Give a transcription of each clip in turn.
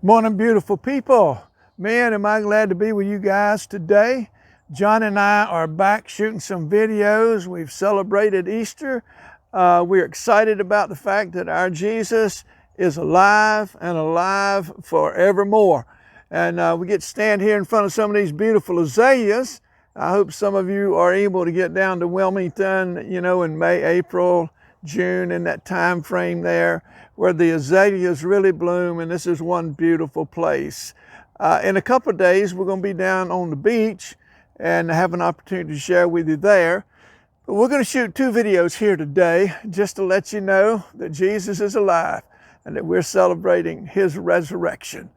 Morning, beautiful people. Man, am I glad to be with you guys today. John and I are back shooting some videos. We've celebrated Easter. We're excited about the fact that our Jesus is alive and alive forevermore. And we get to stand here in front of some of these beautiful azaleas. I hope some of you are able to get down to Wilmington, in May, April, June, in that time frame there, where the azaleas really bloom, and this is one beautiful place. In a couple of days, we're going to be down on the beach and have an opportunity to share with you there. But we're going to shoot two videos here today just to let you know that Jesus is alive and that we're celebrating His resurrection.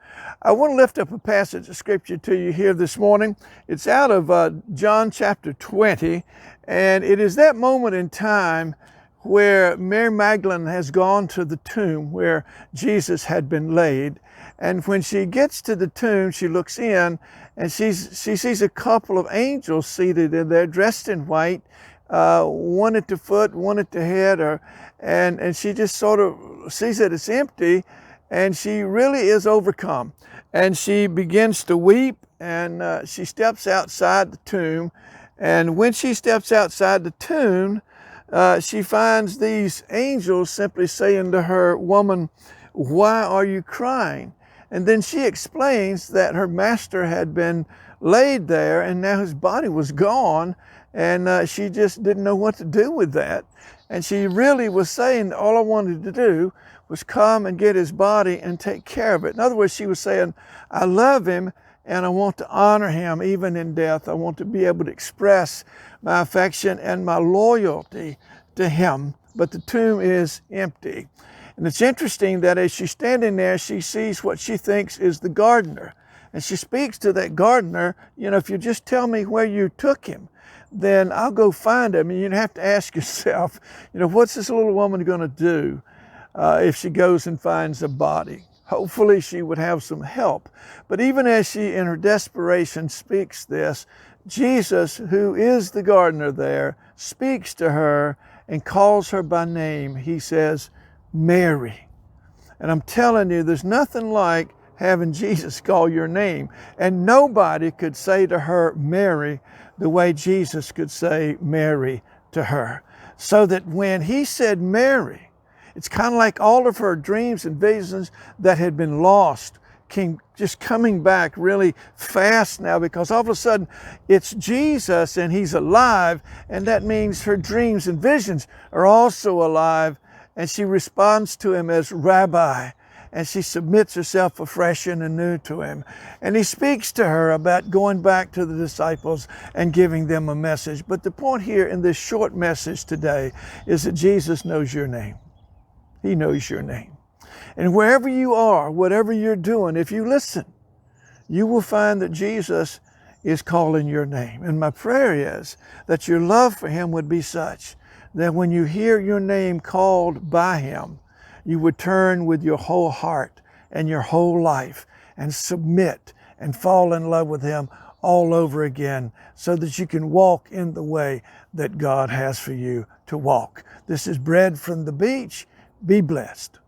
I want to lift up a passage of Scripture to you here this morning. It's out of John chapter 20, and it is that moment in time where Mary Magdalene has gone to the tomb where Jesus had been laid. And when she gets to the tomb, she looks in and she sees a couple of angels seated in there, dressed in white, one at the foot, one at the head, and she just sort of sees that it's empty, and she really is overcome. And she begins to weep, and she steps outside the tomb. And when she steps outside the tomb, she finds these angels simply saying to her, "Woman, why are you crying?" And then she explains that her master had been laid there and now his body was gone, and she just didn't know what to do with that. And she really was saying all I wanted to do was come and get his body and take care of it. In other words, she was saying, I love him and I want to honor him even in death. I want to be able to express my affection and my loyalty to him. But the tomb is empty. And it's interesting that as she's standing there, she sees what she thinks is the gardener. And she speaks to that gardener, if you just tell me where you took him, then I'll go find him. And you have to ask yourself, what's this little woman going to do if she goes and finds a body? Hopefully she would have some help. But even as she, in her desperation, speaks this, Jesus, who is the gardener there, speaks to her and calls her by name. He says, Mary. And I'm telling you, there's nothing like having Jesus call your name. And nobody could say to her, Mary, the way Jesus could say Mary to her. So that when he said Mary, it's kind of like all of her dreams and visions that had been lost came just coming back really fast now, because all of a sudden it's Jesus and he's alive, and that means her dreams and visions are also alive, and she responds to him as Rabbi, and she submits herself afresh and anew to him. And he speaks to her about going back to the disciples and giving them a message. But the point here in this short message today is that Jesus knows your name. He knows your name. And wherever you are, whatever you're doing, if you listen, you will find that Jesus is calling your name. And my prayer is that your love for him would be such that when you hear your name called by him, you would turn with your whole heart and your whole life and submit and fall in love with him all over again, so that you can walk in the way that God has for you to walk. This is Bread from the Beach. Be blessed.